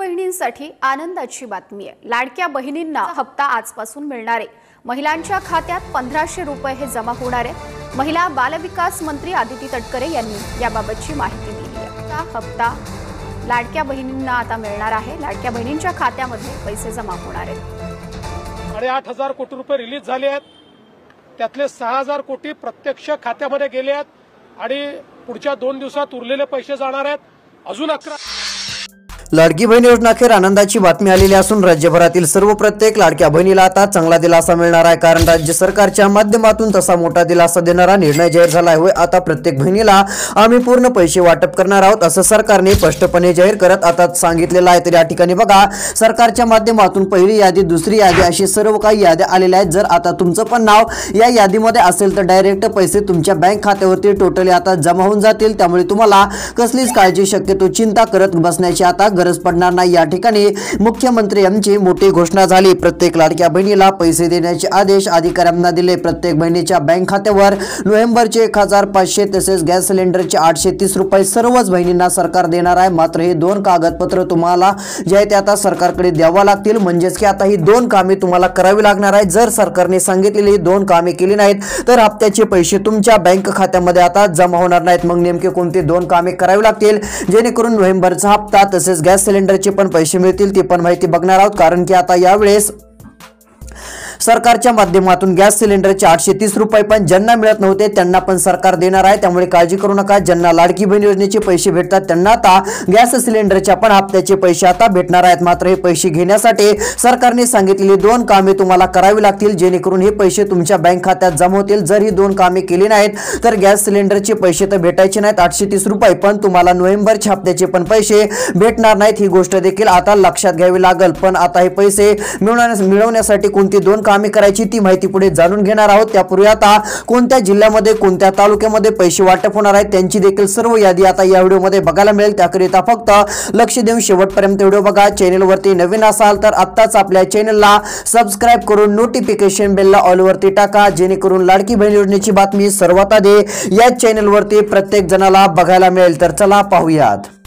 बहिणींसाठी आनंदाची बातमी आहे। लाडक्या बहिणींना हप्ता आजपासून मिळणार आहे। महिलांच्या खात्यात 1500 रुपये हे जमा होणार आहे। महिला बालविकास मंत्री आदिती तटकरे यांनी याबाबतची माहिती दिली आहे। हा हप्ता लाडक्या बहिणींना आता मिळणार आहे। लाडक्या बहिणींच्या खात्यामध्ये पैसे जमा होणार आहेत। 8,500 कोटी रुपये रिलीज झाले आहेत। त्यातले 6,000 कोटी प्रत्यक्ष खात्यामध्ये गेले आहेत आणि पुढच्या 2 दिवसात उरलेले पैसे जाणार आहेत। अजून 11 लाडकी बहीण योजना अखेर आनंदाची बातमी आलेली असून राज्यभरातील सर्व प्रत्येक लाडक्या बहिणीला आता चांगला दिलासा मिळणार आहे। कारण राज्य सरकारच्या माध्यमातून तसा मोठा दिलासा देणारा निर्णय जाहीर झाला आहे। आता प्रत्येक बहिणीला आम्ही पूर्ण पैसे वाटप करणार आहोत असं सरकारने स्पष्टपणे जाहीर करत आता सांगितलेलं आहे। तर या ठिकाणी बघा, सरकारच्या माध्यमातून पहिली यादी, दुसरी यादी अशी सर्व काही याद्या आलेल्या आहेत। जर आता तुमचं पण नाव या यादीमध्ये असेल तर डायरेक्ट पैसे तुमच्या बँक खात्यावरती टोटली आता जमा होऊन जातील। त्यामुळे तुम्हाला कसलीच काळजी, शक्यतो चिंता करत बसण्याची आता गरज पडणार नाही। या ठिकाणी मुख्यमंत्री यांची मोठी घोषणा झाली। प्रत्येक लाडक्या बहिणीला पैसे देण्याचे आदेश अधिकाऱ्यांना दिले। प्रत्येक बहिणीच्या बँक खात्यावर नोव्हेंबरचे 1500 तसेच गॅस सिलेंडरचे 830 रुपये सर्वच बहिणींना सरकार देणार आहे। मात्र हे 2 कागदपत्र तुम्हाला जे आहे ते आता सरकारकडे द्यावा लागतील। म्हणजेच की आता ही 2 कामे तुम्हाला करावी लागणार आहेत। जर सरकारने सांगितलेली 2 कामे केली नाहीत तर हप्त्याचे पैसे तुमच्या बँक खात्यामध्ये आता जमा होणार नाहीत। मग नेमके कोणते 2 कामे करावी लागतील जेणेकरून नोव्हेंबरचा हप्ता तसेच गॅस सिलेंडरचे पण पैसे मिळतील ती पण माहिती बघणार आहोत। कारण की आता यावेळेस सरकारच्या माध्यमातून गॅस सिलेंडरचे 830 रुपये पण ज्यांना मिळत नव्हते त्यांना पण सरकार देणार आहे। त्यामुळे काळजी करू नका। ज्यांना लाडकी बहीण योजनेचे पैसे भेटतात त्यांना आता गॅस सिलेंडरच्या पण हप्त्याचे पैसे आता भेटणार आहेत। मात्र हे पैसे घेण्यासाठी सरकारने सांगितलेली 2 कामे तुम्हाला करावी लागतील जेणेकरून हे पैसे तुमच्या बँक खात्यात जमा होतील। जर ही 2 कामे केली नाहीत तर गॅस सिलेंडरचे पैसे तर भेटायचे नाहीत 830 रुपये, पण तुम्हाला नोव्हेंबरच्या हप्त्याचे पण पैसे भेटणार नाहीत। ही गोष्ट देखील आता लक्षात घ्यावी लागेल। पण आता हे पैसे मिळवण्यासाठी कोणती 2 कामे करायची ती माहिती पुढे जाणून घेणार आहोत। त्यापूर्वी आता कोणत्या जिल्ह्यामध्ये, कोणत्या तालुक्यामध्ये पैसे वाटप होणार आहेत त्यांची देखील सर्व यादी आता या व्हिडिओमध्ये बघायला मिळेल। त्याकरिता फक्त लक्ष देऊन शेवटपर्यंत व्हिडिओ बघा। चॅनलवरती नवीन असाल तर आत्ताच आपल्या चॅनलला सबस्क्राइब करून नोटिफिकेशन बेलला ऑल वरती टाका जेणेकरून लाडकी बहीण योजनेची बातमी सर्वात आधी या चॅनलवरती प्रत्येक जणाला बघायला मिळेल। तर चला पाहूयात।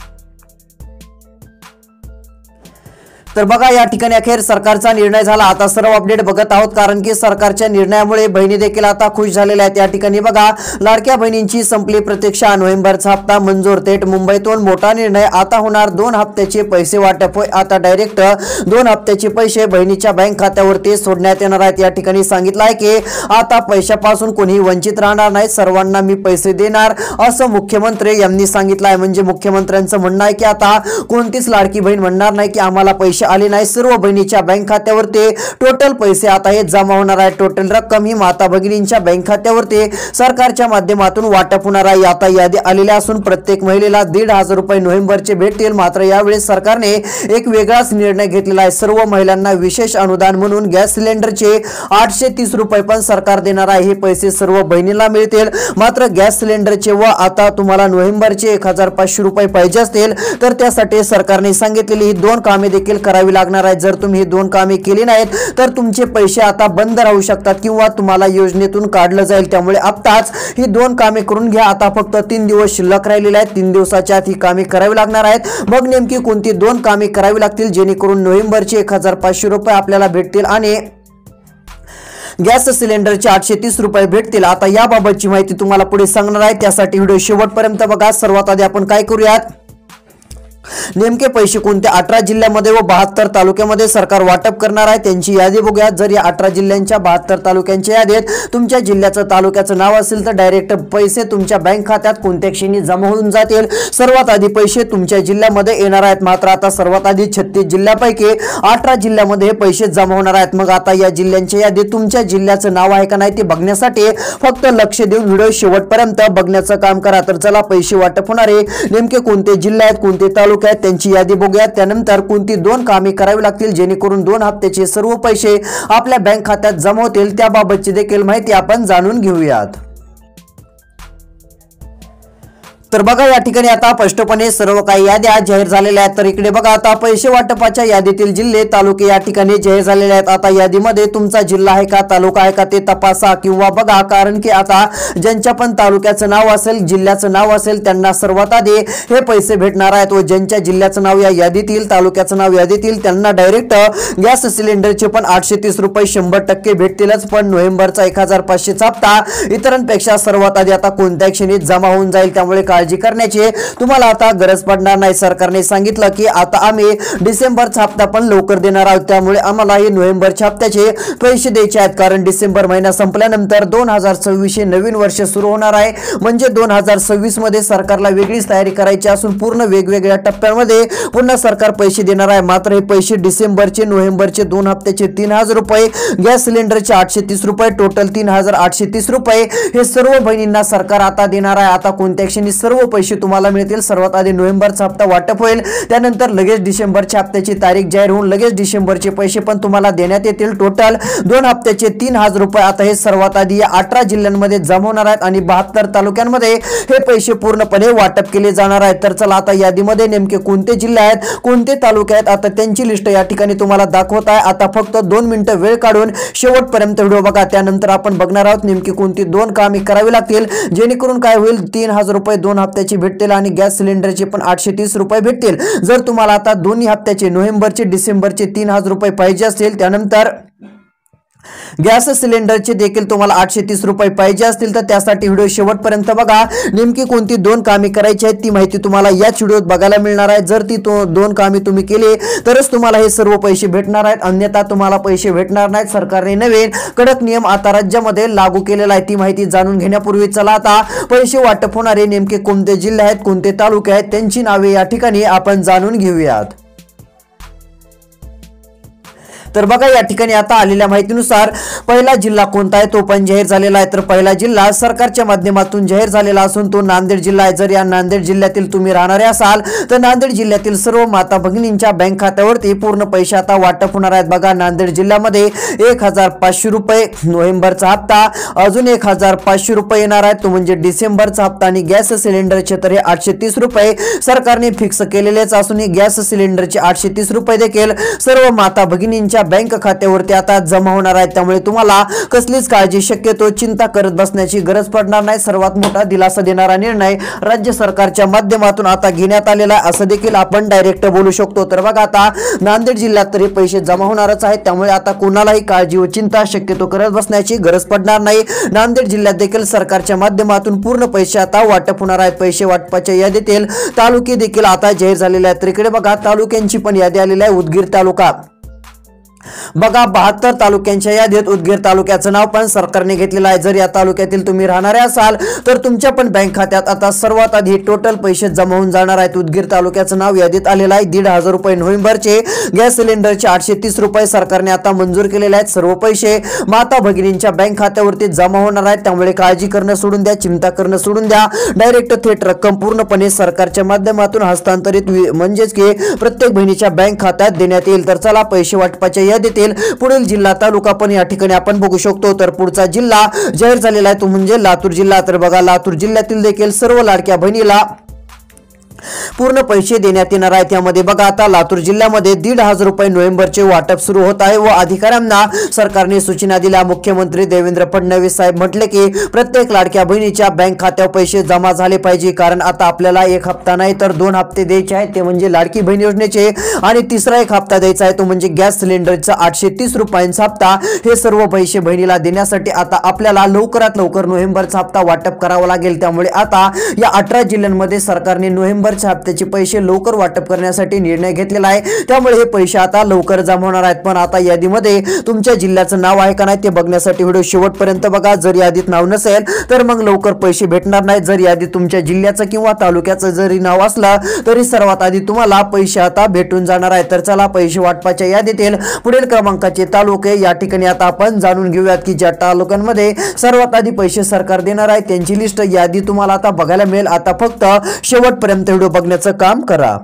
तर बघा, या ठिकाणी अखेर सरकारचा निर्णय झाला। आता सर्व अपडेट बघत आहोत कारण की सरकारच्या निर्णयामुळे बहिणी देखील आता खुश झालेल्या आहेत। या ठिकाणी बघा, लाडक्या बहिणींची संपली प्रतीक्षा, नोव्हेंबरचा हप्ता मंजूर। थेट मुंबईतून मोठा निर्णय आता होणार। 2 हप्त्याचे पैसे वाटप होय। आता डायरेक्ट 2 हप्त्याचे पैसे बहिणीच्या बँक खात्यावरती सोडण्यात येणार आहेत। या ठिकाणी सांगितलं आहे की आता पैशापासून कोणी वंचित राहणार नाही, सर्वांना मी पैसे देणार असं मुख्यमंत्री यांनी सांगितलं आहे। म्हणजे मुख्यमंत्र्यांचं म्हणणं आहे की आता कोणतीच लाडकी बहीण म्हणणार नाही की आम्हाला पैसे आले नाही। सर्व बहिणीच्या बँक खात्यावरती टोटल पैसे आता हे जमा होणार आहे। टोटल रक्कम ही माता भगिनींच्या बँक खात्यावरती सरकारच्या माध्यमातून वाटप होणार आहे। आता यादी आलेल्या असून प्रत्येक महिलेला 1,500 रुपये नोव्हेंबरचे भेटतील। मात्र यावेळेस सरकारने एक वेगळाच निर्णय घेतलेला आहे। सर्व महिलांना विशेष अनुदान म्हणून गॅस सिलेंडरचे 830 रुपये पण सरकार देणार आहे। हे पैसे सर्व बहिणीला मिळतील। मात्र गॅस सिलेंडरचे व आता तुम्हाला नोव्हेंबरचे 1,500 रुपये पाहिजे असतील तर त्यासाठी सरकारने सांगितलेली ही 2 कामे देखील करावी लागणार आहे। जर तुम्ही 2 कामे केली नाहीत तर तुमचे पैसे आता बंद राहू शकतात किंवा तुम्हाला योजनेतून काढलं जाईल। त्यामुळे आत्ताच ही 2 कामे करून घ्या। आता फक्त 3 दिवस शिल्लक राहिलेले आहेत। 3 दिवसाच्या आत ही कामे करावी लागणार आहेत। मग नेमकी कोणती 2 कामे करावी लागतील जेणेकरून नोव्हेंबरचे 1,500 रुपये आपल्याला भेटतील आणि गॅस सिलेंडरचे 830 रुपये भेटतील। आता याबाबतची माहिती तुम्हाला पुढे सांगणार आहे। त्यासाठी व्हिडिओ शेवटपर्यंत बघा। सर्वात आधी आपण काय करूयात, नेमके पैसे कोणत्या 18 जिल्ह्यामध्ये व 72 तालुक्यामध्ये सरकार वाटप करणार आहे त्यांची यादी बघूया। जर या 18 जिल्ह्यांच्या 72 तालुक्यांच्या यादीत तुमच्या जिल्ह्याचं, तालुक्याचं नाव असेल तर डायरेक्ट पैसे तुमच्या बँक खात्यात कोणत्या क्षणी जमा होऊन जातील। सर्वात आधी पैसे तुमच्या जिल्ह्यामध्ये येणार आहेत। मात्र आता सर्वात आधी 36 जिल्ह्यापैकी 18 जिल्ह्यामध्ये हे पैसे जमा होणार आहेत। मग आता या जिल्ह्यांच्या यादीत तुमच्या जिल्ह्याचं नाव आहे का नाही ते बघण्यासाठी फक्त लक्ष देऊन व्हिडिओ शेवटपर्यंत बघण्याचं काम करा। तर चला, पैसे वाटप होणारे नेमके कोणते जिल्हे आहेत, कोणते तालुके आहेत त्यांची यादी बघूया। त्यानंतर कोणती 2 कामे करावी लागतील जेणेकरून 2 हप्त्याचे सर्व पैसे आपल्या बँक खात्यात जमा होतील त्याबाबतची देखील माहिती आपण जाणून घेऊयात। तर बघा या ठिकाणी आता स्पष्टपणे सर्व काही याद्या जाहीर झालेल्या आहेत। तर इकडे बघा आता पैसे वाटपाच्या यादीतील जिल्हे तालुके या ठिकाणी जाहीर झालेले आहेत। आता यादीमध्ये तुमचा जिल्हा आहे का तालुका आहे का ते तपासा किंवा बघा, कारण की आता ज्यांच्या पण तालुक्याचं नाव असेल जिल्ह्याचं नाव असेल त्यांना सर्वात आधी हे पैसे भेटणार आहेत व ज्यांच्या जिल्ह्याचं नाव या यादीतील तालुक्याचं नाव यादीतील त्यांना डायरेक्ट गॅस सिलेंडरचे पण 830 रुपये 100% भेटतीलच। पण नोव्हेंबरचा 1500 हप्ता इतरांपेक्षा सर्वात आधी आता कोणत्या क्षणी जमा होऊन जाईल, त्यामुळे काळजी करण्याची तुम्हाला आता गरज पडणार नाही। सरकारने सांगितलं की आता आम्ही डिसेंबरचा हप्ता पण लवकर देणार आहोत, त्यामुळे आम्हाला हे नोव्हेंबरच्या हप्त्याचे पैसे द्यायचे आहेत, कारण डिसेंबर महिना संपल्यानंतर 2026 हे नवीन वर्ष सुरू होणार आहे। म्हणजे 2026 मध्ये सरकारला वेगळीच तयारी करायची असून पूर्ण वेगवेगळ्या टप्प्यांमध्ये पुन्हा सरकार पैसे देणार आहे। मात्र हे पैसे डिसेंबरचे नोव्हेंबरचे 2 हप्त्याचे 3000 रुपये, गॅस सिलेंडरचे 830 रुपये, टोटल 3830 रुपये हे सर्व बहिणींना सरकार आता देणार आहे। आता कोणत्या क्षणी सर्व पैसे तुम्हाला मिळतील, सर्वात आधी नोव्हेंबरचा हप्ता वाटप होईल, त्यानंतर लगेच डिसेंबरच्या हप्त्याची तारीख जाहीर होऊन लगेच डिसेंबरचे पैसे पण तुम्हाला देण्यात येतील। टोटल 2 हप्त्याचे 3000 रुपये आता हे सर्वात आधी या 18 जिल्ह्यांमध्ये जमा होणार आहेत आणि 72 तालुक्यांमध्ये हे पैसे पूर्णपणे वाटप केले जाणार आहेत। तर चला आता यादीमध्ये नेमके कोणते जिल्हे आहेत कोणते तालुके आहेत आता त्यांची लिस्ट या ठिकाणी तुम्हाला दाखवत आहे। आता फक्त 2 मिनिटं वेळ काढून शेवटपर्यंत व्हिडिओ बघा, त्यानंतर आपण बघणार आहोत नेमकी कोणती 2 कामे करावी लागतील जेणेकरून काय होईल 3000 रुपये 2 हप्त्याची भेटतील आणि गॅस सिलेंडरचे पण 830 रुपये भेटतील। जर तुम्हाला आता दोन्ही हप्त्याचे नोव्हेंबरचे डिसेंबरचे 3000 रुपये पाहिजे असतील, त्यानंतर गॅस सिलेंडरचे देखील तुम्हाला 830 रुपये पाहिजे असतील तर त्यासाठी व्हिडिओ शेवटपर्यंत बघा। नेमकी कोणती 2 कामे करायची आहेत ती माहिती तुम्हाला याच व्हिडिओत बघायला मिळणार आहे। जर ती 2 कामे तुम्ही केली तरच तुम्हाला हे सर्व पैसे भेटणार आहेत, अन्यथा तुम्हाला पैसे भेटणार नाहीत। सरकारने नवीन कडक नियम आता राज्यामध्ये लागू केलेला आहे, ती माहिती जाणून घेण्यापूर्वी चला आता पैसे वाटप होणारे नेमके कोणते जिल्हे आहेत कोणते तालुके आहेत त्यांची नावे या ठिकाणी आपण जाणून घेऊयात। तर बघा या ठिकाणी आता आलेल्या माहितीनुसार पहिला जिल्हा कोणता आहे तो पण जाहीर झालेला आहे। तर पहिला जिल्हा सरकारच्या माध्यमातून जाहीर झालेला असून तो नांदेड जिल्हा आहे। जर या नांदेड जिल्ह्यातील तुम्ही राहणारे असाल तर नांदेड जिल्ह्यातील सर्व माता भगिनींच्या बँक खात्यावरती पूर्ण पैसे आता वाटप होणार आहेत। बघा नांदेड जिल्ह्यामध्ये 1500 रुपये नोव्हेंबरचा हप्ता, अजून 1500 रुपये येणार आहे तो म्हणजे डिसेंबरचा हप्ता आणि गॅस सिलेंडरचे तर हे 830 रुपये सरकारने फिक्स केलेलेच असून गॅस सिलेंडरचे 830 रुपये देखील सर्व माता भगिनींच्या बँक खात्यावरती आता जमा होणार आहे, त्यामुळे तुम्हाला कसलीच काळजी शक्यतो चिंता करत बसण्याची गरज पडणार नाही। सर्वात मोठा दिलासा देणारा निर्णय राज्य सरकारच्या माध्यमातून आता घेण्यात आलेला आहे असं देखील आपण डायरेक्ट बोलू शकतो। तर बघा आता नांदेड जिल्ह्यात तरी पैसे जमा होणारच आहेत, त्यामुळे आता कोणालाही काळजी व चिंता शक्यतो करत बसण्याची गरज पडणार नाही। नांदेड जिल्ह्यात देखील सरकारच्या माध्यमातून पूर्ण पैसे आता वाटप होणार आहेत। पैसे वाटपाच्या यादीतील तालुके देखील आता जाहीर झालेले आहेत। तर इकडे बघा तालुक्यांची पण यादी आलेली आहे। उदगीर तालुका बघा 72 तालुक्यांच्या यादीत उदगीर तालुक्याचं नाव पण सरकारने घेतलेलं आहे। जर या तालुक्यातील तुम्ही राहणारे असाल तर तुमच्या पण बँक खात्यात आता सर्वात आधी टोटल पैसे जमा होऊन जाणार आहेत। उदगीर तालुक्याचं नाव यादीत आलेलं आहे। 1500 रुपये नोव्हेंबरचे, गॅस सिलेंडरचे 830 रुपये सरकारने आता मंजूर केलेले आहेत। सर्व पैसे माता भगिनींच्या बँक खात्यावरती जमा होणार आहेत, त्यामुळे काळजी करणं सोडून द्या, चिंता करणं सोडून द्या। डायरेक्ट थेट रक्कम पूर्णपणे सरकारच्या माध्यमातून हस्तांतरित म्हणजेच की प्रत्येक बहिणीच्या बँक खात्यात देण्यात येईल। तर चला पैसे वाटपाच्या यादीतील पुढील जिल्हा तालुका पण या ठिकाणी आपण बघू शकतो। तर पुढचा जिल्हा जाहीर झालेला आहे तो म्हणजे लातूर जिल्हा। तर बघा लातूर जिल्ह्यातील देखील सर्व लाडक्या बहिणीला पूर्ण पैसे देण्यात येणार आहेत। त्यामध्ये बघा आता लातूर जिल्ह्यामध्ये 1500 रुपये नोव्हेंबरचे वाटप सुरू होत आहे व अधिकाऱ्यांना सरकारने सूचना दिल्या। मुख्यमंत्री देवेंद्र फडणवीस साहेब म्हटले की प्रत्येक लाडक्या बहिणीच्या बँक खात्यावर पैसे जमा झाले पाहिजे, कारण आता आपल्याला 1 हप्ता नाही तर 2 हप्ते द्यायचे आहेत, ते म्हणजे लाडकी बहीण योजनेचे आणि तिसरा 1 हप्ता द्यायचा आहे तो म्हणजे गॅस सिलेंडरचा 830 रुपयांचा हप्ता। हे सर्व पैसे बहिणीला देण्यासाठी आता आपल्याला लवकरात लवकर नोव्हेंबरचा हप्ता वाटप करावा लागेल। त्यामुळे आता या 18 जिल्ह्यांमध्ये सरकारने नोव्हेंबरच्या हप्त्याचे पैसे लवकर वाटप करण्यासाठी निर्णय घेतलेला आहे, त्यामुळे हे पैसे आता लवकर जमा होणार आहेत। पण आता यादीमध्ये तुमच्या जिल्ह्याचं नाव आहे का नाही ते बघण्यासाठी व्हिडिओ शेवटपर्यंत बघा। जर यादीत नाव नसेल तर मग लवकर पैसे भेटणार नाहीत। जर यादीत तुमच्या जिल्ह्याचं किंवा तालुक्याचं जरी नाव असलं तरी सर्वात आधी तुम्हाला पैसे आता भेटून जाणार आहेत। तर चला पैसे वाटपाच्या यादीतील पुढील क्रमांकाचे तालुके या ठिकाणी आता आपण जाणून घेऊयात की ज्या तालुक्यांमध्ये सर्वात आधी पैसे सरकार देणार आहे त्यांची लिस्ट यादी तुम्हाला आता बघायला मिळेल। आता फक्त शेवटपर्यंत व्हिडिओ बघण्याचं काम करा।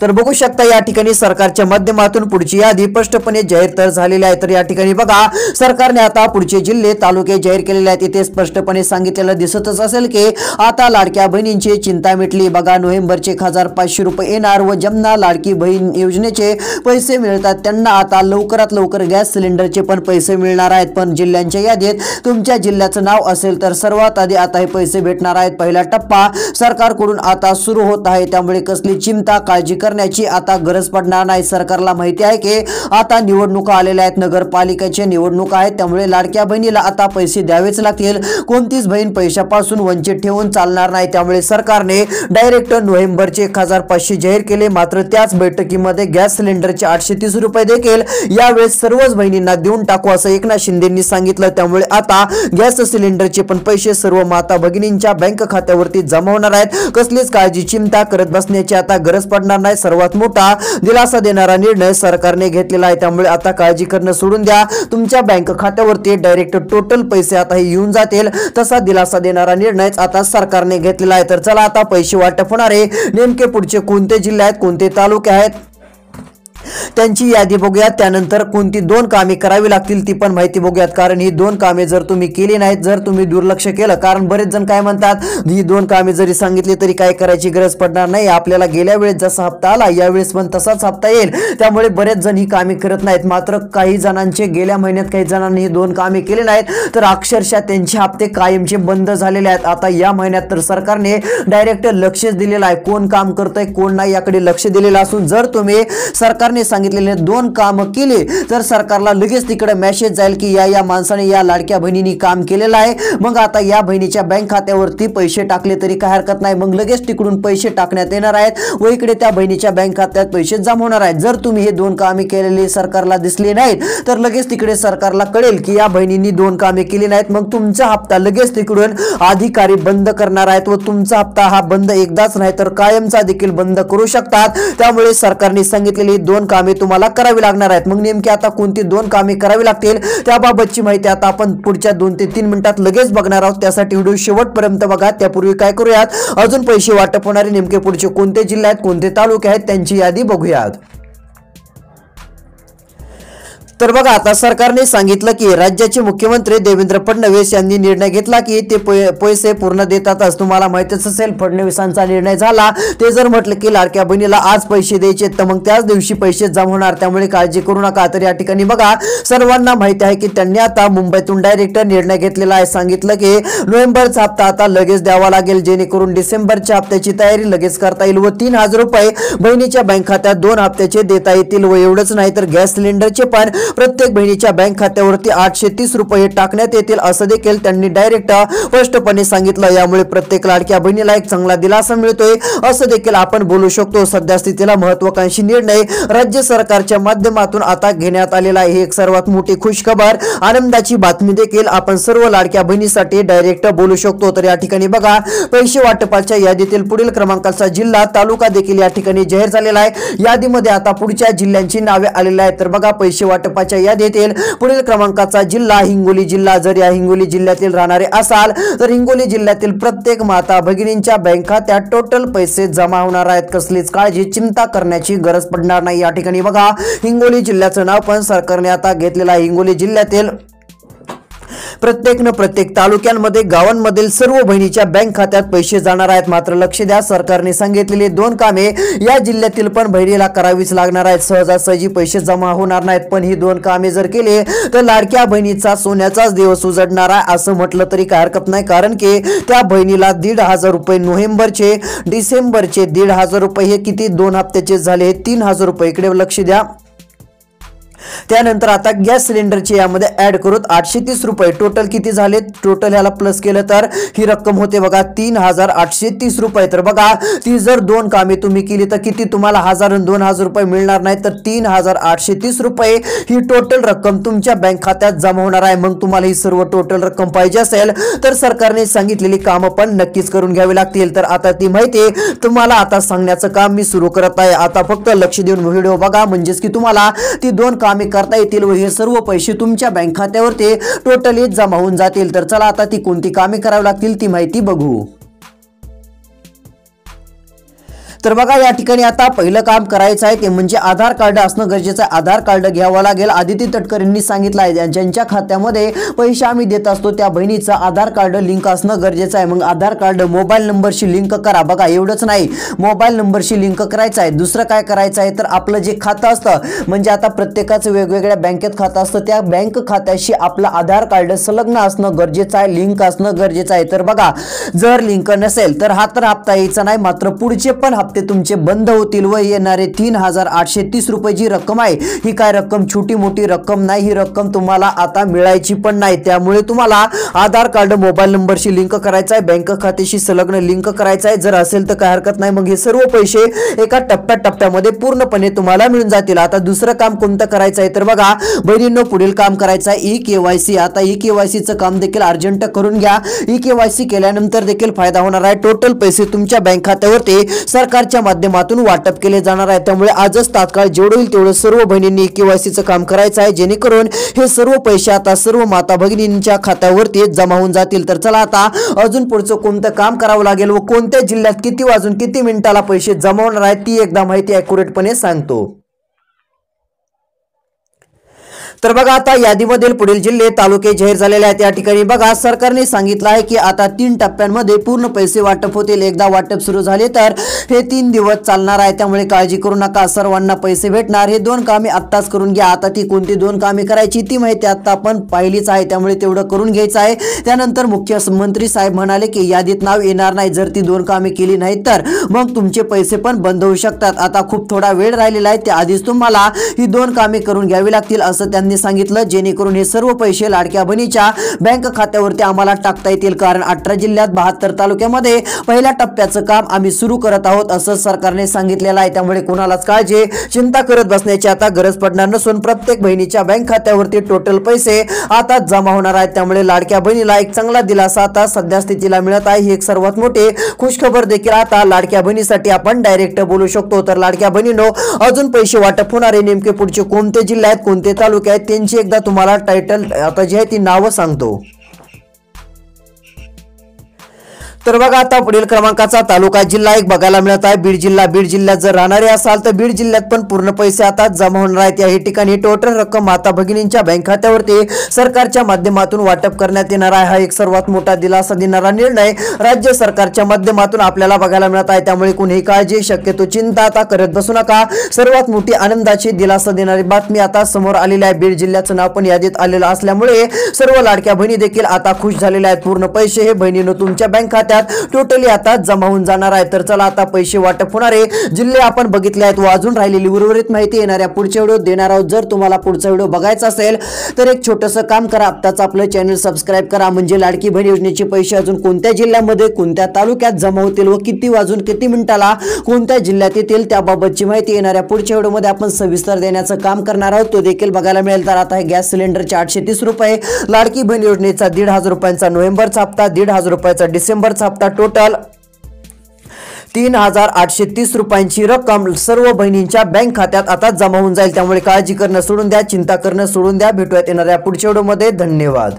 तर बघू शकता या ठिकाणी सरकारच्या माध्यमातून पुढची यादी स्पष्टपणे जाहीर तर झालेली आहे। तर या ठिकाणी बघा सरकारने आता पुढचे जिल्हे तालुके जाहीर केलेले आहेत। इथे स्पष्टपणे सांगितलेलं दिसतच असेल की आता लाडक्या बहिणींची चिंता मिटली। बघा नोव्हेंबरचे 1500 रुपये येणार व ज्यांना लाडकी बहीण योजनेचे पैसे मिळतात त्यांना आता लवकरात लवकर गॅस सिलेंडरचे पण पैसे मिळणार आहेत। पण जिल्ह्यांच्या यादीत तुमच्या जिल्ह्याचं नाव असेल तर सर्वात आधी आता हे पैसे भेटणार आहेत। पहिला टप्पा सरकारकडून आता सुरू होत आहे, त्यामुळे कसली चिंता काळजी करण्याची आता गरज पडणार नाही। सरकारला माहिती आहे की आता निवडणुका आलेल्या आहेत, नगरपालिकेच्या निवडणुका आहेत, त्यामुळे लाडक्या बहिणीला आता पैसे द्यावेच लागतील। कोणतीच बहीण पैशापासून वंचित ठेवून चालणार नाही, त्यामुळे सरकारने डायरेक्ट नोव्हेंबरचे 1500 जाहीर केले। मात्र त्याच बैठकीमध्ये गॅस सिलेंडरचे 830 रुपये देखील यावेळेस सर्वच बहिणींना देऊन टाकू असं एकनाथ शिंदेंनी सांगितलं। त्यामुळे आता गॅस सिलेंडरचे पण पैसे सर्व माता भगिनींच्या बँक खात्यावरती जमा होणार आहेत। कसलीच काळजी चिंता करत बसण्याची आता गरज पडणार नाही। सर्वात मोठा दिलासा देणारा निर्णय सरकारने घेतलेला आहे, त्यामुळे आता काळजी करणं सोडून द्या। तुमच्या बँक खात्यावरती डायरेक्ट टोटल पैसे आता येऊन जातील, तसा दिलासा देणारा निर्णय आता सरकारने घेतलेला आहे। तर चला आता पैसे वाटप होणारे नेमके पुढचे कोणते जिल्हे आहेत, कोणते तालुके आहेत त्यांची यादी बघूयात। त्यानंतर कोणती 2 कामे करावी लागतील ती पण माहिती बघूयात, कारण ही 2 कामे जर तुम्ही केली नाहीत, जर तुम्ही दुर्लक्ष केलं, कारण बरेच जण काय म्हणतात ही 2 कामे जरी सांगितली तरी काय करायची गरज पडणार नाही, आपल्याला गेल्या वेळेस जसा हप्ता आला यावेळेस पण तसाच हप्ता येईल, त्यामुळे बरेच जण ही कामे करत नाहीत। मात्र काही जणांचे गेल्या महिन्यात काही जणांनी ही 2 कामे केली नाहीत तर अक्षरशः त्यांचे हप्ते कायमचे बंद झालेले आहेत। आता या महिन्यात तर सरकारने डायरेक्ट लक्ष दिलेलं आहे, कोण काम करतंय कोण नाही याकडे लक्ष दिलेलं असून जर तुम्ही सरकारने सांगितलेले 2 काम केले तर सरकारला लगेच तिकडे मेसेज जाईल की या माणसाने या लाडक्या बहिणींनी काम केलेलं आहे, मग आता या बहिणीच्या बँक खात्यावरती पैसे टाकले तरी काय हरकत नाही। मग लगेच तिकडून पैसे टाकण्यात येणार आहेत व इकडे त्या बहिणीच्या बँक खात्यात पैसे जमा होणार आहेत। जर तुम्ही हे 2 कामे केलेली सरकारला दिसली नाहीत तर लगेच तिकडे सरकारला कळेल की या बहिणींनी 2 कामे केली नाहीत, मग तुमचा हप्ता लगेच तिकडून अधिकारी बंद करणार आहेत व तुमचा हप्ता हा बंद एकदाच नाही तर कायमचा देखील बंद करू शकतात। त्यामुळे सरकारने सांगितलेली 2 कामे तुम्हाला करावी लागणार आहेत। मग नेमकी आता कोणती 2 कामे करावी लागतील त्याबाबतची माहिती आता आपण पुढच्या 2 ते 3 मिनिटात लगेच बघणार आहोत, त्यासाठी व्हिडिओ शेवटपर्यंत बघा। त्यापूर्वी काय करूयात, अजून पैसे वाटप होणारे नेमके पुढचे कोणते जिल्हे आहेत कोणते तालुके आहेत त्यांची यादी बघूयात। तर बघा आता सरकारने सांगितलं की राज्याचे मुख्यमंत्री देवेंद्र फडणवीस यांनी निर्णय घेतला की ते पैसे पूर्ण देतातच। तुम्हाला माहितीच असेल फडणवीसांचा निर्णय झाला, ते जर म्हटलं की लाडक्या बहिणीला आज पैसे द्यायचे तर मग त्याच दिवशी पैसे जमा होणार, त्यामुळे काळजी करू नका। तर या ठिकाणी बघा सर्वांना माहिती आहे की त्यांनी आता मुंबईतून डायरेक्ट निर्णय घेतलेला आहे। सांगितलं की नोव्हेंबरचा हप्ता आता लगेच द्यावा लागेल, जेणेकरून डिसेंबरच्या हप्त्याची तयारी लगेच करता येईल व 3000 रुपये बहिणीच्या बँक खात्यात 2 हप्त्याचे देता येतील व एवढंच नाही तर गॅस सिलेंडरचे पण प्रत्येक बहिणीच्या बँक खात्यावरती 830 रुपये टाकण्यात येतील असं देखील त्यांनी डायरेक्ट स्पष्टपणे सांगितलं। यामुळे प्रत्येक लाडक्या बहिणीला एक चांगला दिलासा मिळतोय असं देखील आपण बोलू शकतो। सध्या स्थितीला महत्त्वाकांक्षी निर्णय राज्य सरकारच्या माध्यमातून आता घेण्यात आलेला आहे, ही एक सर्वात मोठी खुशखबर आनंदाची बातमी देखील आपण सर्व लाडक्या बहिणीसाठी डायरेक्ट बोलू शकतो। तर या ठिकाणी बघा पैसे वाटपाच्या यादीतील पुढील क्रमांकाचा जिल्हा तालुका देखील या ठिकाणी जाहीर झालेला आहे। यादीमध्ये आता पुढच्या जिल्ह्यांची नावे आलेली आहेत। तर बघा पैसे वाटपाच्या यादीतील पुढील क्रमांकाचा जिल्हा हिंगोली जिल्हा। जर या हिंगोली जिल्ह्यातील राहणारे असाल तर हिंगोली जिल्ह्यातील प्रत्येक माता भगिनींच्या बँक खात्यात टोटल पैसे जमा होणार आहेत, कसलीच काळजी चिंता करण्याची गरज पडणार नाही। या ठिकाणी बघा हिंगोली जिल्ह्याचं नाव पण सरकारने आता घेतलेलं आहे। हिंगोली जिल्ह्यातील प्रत्येक तालुक्यांमध्ये गावांमधील सर्व बहिणीच्या बँक खात्यात पैसे जाणार आहेत। मात्र लक्ष द्या सरकारने सांगितलेली 2 कामे या जिल्ह्यातील पण बहिणीला करावीच लागणार आहेत, सहजासहजी पैसे जमा होणार नाहीत। पण ही 2 कामे जर केले तर लाडक्या बहिणीचा सोन्याचाच दिवस उजडणार आहे असं म्हटलं तरी काय हरकत नाही, कारण की त्या बहिणीला 1500 रुपये नोव्हेंबरचे डिसेंबरचे 1500 रुपये हे किती 2 हप्त्याचे झाले 3000 रुपये, इकडे लक्ष द्या। त्यानंतर आता गॅस सिलेंडरचे यामध्ये ऍड करूत 830 रुपये, टोटल किती झाले, टोटल याला प्लस केलं तर ही रक्कम होते बघा 3830 रुपये। तर बघा ती जर 2 कामे तुम्ही केली तर किती तुम्हाला 1000 आणि 2000 रुपये मिळणार नाही तर 3830 रुपये ही टोटल रक्कम तुमच्या बँक खात्यात जमा होणार आहे। मग तुम्हाला ही सर्व टोटल रक्कम पाहिजे असेल तर सरकारने सांगितलेली कामं पण नक्कीच करून घ्यावी लागतील। तर आता ती माहिती तुम्हाला आता सांगण्याचं काम मी सुरू करत आहे। आता फक्त लक्ष देऊन व्हिडिओ बघा, म्हणजेच की तुम्हाला ती 2 कामे करता येतील व हे सर्व पैसे तुमच्या बँक खात्यावरती टोटली जमा होऊन जातील। तर चला आता ती कोणती कामे करावी लागतील ती माहिती बघू। तर बघा या ठिकाणी आता पहिलं काम करायचं आहे ते म्हणजे आधार कार्ड असणं गरजेचं आहे. आधार कार्ड घ्यावं लागेल. आदिती तटकरेंनी सांगितलं आहे ज्यांच्या खात्यामध्ये पैसे आम्ही देत असतो त्या बहिणीचं आधार कार्ड लिंक असणं गरजेचं आहे. मग आधार कार्ड मोबाईल नंबरशी लिंक करा. बघा एवढंच नाही, मोबाईल नंबरशी लिंक करायचं आहे. दुसरं काय करायचं आहे तर आपलं जे खातं असतं म्हणजे आता प्रत्येकाचं वेगवेगळ्या बँकेत खातं असतं, त्या बँक खात्याशी आपलं आधार कार्ड संलग्न असणं गरजेचं आहे, लिंक असणं गरजेचं आहे. तर बघा जर लिंक नसेल तर हा तर हप्ता यायचा नाही, मात्र पुढचे पण हप्ते तुमचे बंद होतील व येणारे 3830 रुपये जी रक्कम आहे ही काय रक्कम छोटी मोठी रक्कम नाही. ही रक्कम तुम्हाला आता मिळायची पण नाही. त्यामुळे तुम्हाला आधार कार्ड मोबाईल नंबरशी लिंक करायचा आहे, बँक खात्याशी संलग्न लिंक करायचा आहे. जर असेल तर काय हरकत नाही, मग हे सर्व पैसे एका टप्प्यामध्ये पूर्णपणे तुम्हाला मिळून जातील. आता दुसरं काम कोणतं करायचं आहे तर बघा बहिणींनो पुढील काम करायचं आहे ई-केवायसी. आता ई-केवायसीचं काम देखील अर्जंट करून घ्या. ई-केवायसी केल्यानंतर देखील फायदा होणार आहे. टोटल पैसे तुमच्या बँक खात्यावरती सरकारच्या माध्यमातून वाटप केले जाणार आहे. त्यामुळे आजच तात्काळ जेवढं होईल तेवढं सर्व बहिणींनी ई-केवायसीचं काम करायचं आहे, जेणेकरून हे सर्व पैसे आता सर्व माता भगिनींच्या खात्यावरती जमा होऊन जातील. तर चला आता अजून पुढचं कोणतं काम करावं लागेल व कोणत्या जिल्ह्यात किती वाजून किती मिनिटाला पैसे जमा होणार आहेत ती एकदा माहिती ॲक्युरेटपणे सांगतो. तर बघा आता यादीमधील पुढील जिल्हे तालुके जाहीर झालेले आहेत. या ठिकाणी बघा सरकारने सांगितलं आहे की आता 3 टप्प्यांमध्ये पूर्ण पैसे वाटप होतील. एकदा वाटप सुरू झाले तर हे 3 दिवस चालणार आहे. त्यामुळे काळजी करू नका, सर्वांना पैसे भेटणार. हे 2 कामे आत्ताच करून घ्या. आता ती कोणती 2 कामे करायची ती माहिती आता आपण पाहिलीच आहे, त्यामुळे तेवढं करून घ्यायचं आहे. त्यानंतर मुख्यमंत्री साहेब म्हणाले की यादीत नाव येणार नाही जर ती 2 कामे केली नाही तर मग तुमचे पैसे पण बंद होऊ शकतात. आता खूप थोडा वेळ राहिलेला आहे, त्या आधीच तुम्हाला ही 2 कामे करून घ्यावी लागतील असं त्यांनी सांगितलं, जेणेकरून हे सर्व पैसे लाडक्या बहिणीच्या बँक खात्यावरती आम्हाला टाकता येतील. कारण 18 जिल्ह्यात 72 तालुक्यामध्ये पहिल्या टप्प्याचं काम आम्ही सुरू करत आहोत असं सरकारने सांगितलेलं आहे. त्यामुळे कोणालाच काळजी चिंता करत बसण्याची आता गरज पडणार नसून प्रत्येक बहिणीच्या बँक खात्यावरती टोटल पैसे आता जमा होणार आहेत. त्यामुळे लाडक्या बहिणीला एक चांगला दिलासा आता सध्या स्थितीला मिळत आहे. ही एक सर्वात मोठी खुशखबर देखील आता लाडक्या बहिणीसाठी आपण डायरेक्ट बोलू शकतो. तर लाडक्या बहिणींनो अजून पैसे वाटप होणारे नेमके पुढचे कोणते जिल्हे आहेत कोणते तालुके आहेत त्यांची एकदा तुम्हाला टायटल आता जी आहे ती नावं सांगतो. तर बघा आता पुढील क्रमांकाचा तालुका जिल्हा एक बघायला मिळत आहे बीड जिल्हा. बीड जिल्ह्यात जर राहणारे असाल तर बीड जिल्ह्यात पण पूर्ण पैसे आता जमा होणार आहेत. या ठिकाणी टोटल रक्कम माता भगिनींच्या बँक खात्यावरती सरकारच्या माध्यमातून वाटप करण्यात येणार आहे. हा एक सर्वात मोठा दिलासा देणारा निर्णय राज्य सरकारच्या माध्यमातून आपल्याला बघायला मिळत आहे. त्यामुळे कुणीही काळजी शक्यतो चिंता आता करत बसू नका. सर्वात मोठी आनंदाची दिलासा देणारी बातमी आता समोर आलेली आहे. बीड जिल्ह्याचं नाव पण यादीत आलेलं असल्यामुळे सर्व लाडक्या बहिणी देखील आता खुश झालेल्या आहेत. पूर्ण पैसे हे बहिणींनो तुमच्या बँक खात्यात टोटली आता जमा होऊन जाणार आहे. तर चला आता पैसे वाटप होणारे जिल्हे आपण बघितले आहेत व अजून राहिलेली उर्वरित माहिती येणाऱ्या पुढच्या व्हिडिओ देणार आहोत. जर तुम्हाला पुढचा व्हिडिओ बघायचा असेल तर एक छोटंसं काम करा, आत्ताच आपलं चॅनल सबस्क्राईब करा. म्हणजे लाडकी बहीण योजनेचे पैसे अजून कोणत्या जिल्ह्यामध्ये कोणत्या तालुक्यात जमा होतील व किती वाजून किती मिनिटाला कोणत्या जिल्ह्यात येतील त्याबाबतची माहिती येणाऱ्या पुढच्या व्हिडिओमध्ये आपण सविस्तर देण्याचं काम करणार आहोत. तो देखील बघायला मिळेल. तर आता हे गॅस सिलेंडरचे 830 रुपये, लाडकी बहीण योजनेचा 1,500 रुपयांचा नोव्हेंबरचा हप्ता, 1,500 रुपयाचा डिसेंबरचा हप्ता, टोटल 3,830 रुपयांची रक्कम सर्व बहिणींच्या बँक खात्यात आता जमा होऊन जाईल. त्यामुळे काळजी करणं सोडून द्या, चिंता करणं सोडून द्या. भेटूयात येणाऱ्या पुढच्या व्हिडिओमध्ये. धन्यवाद.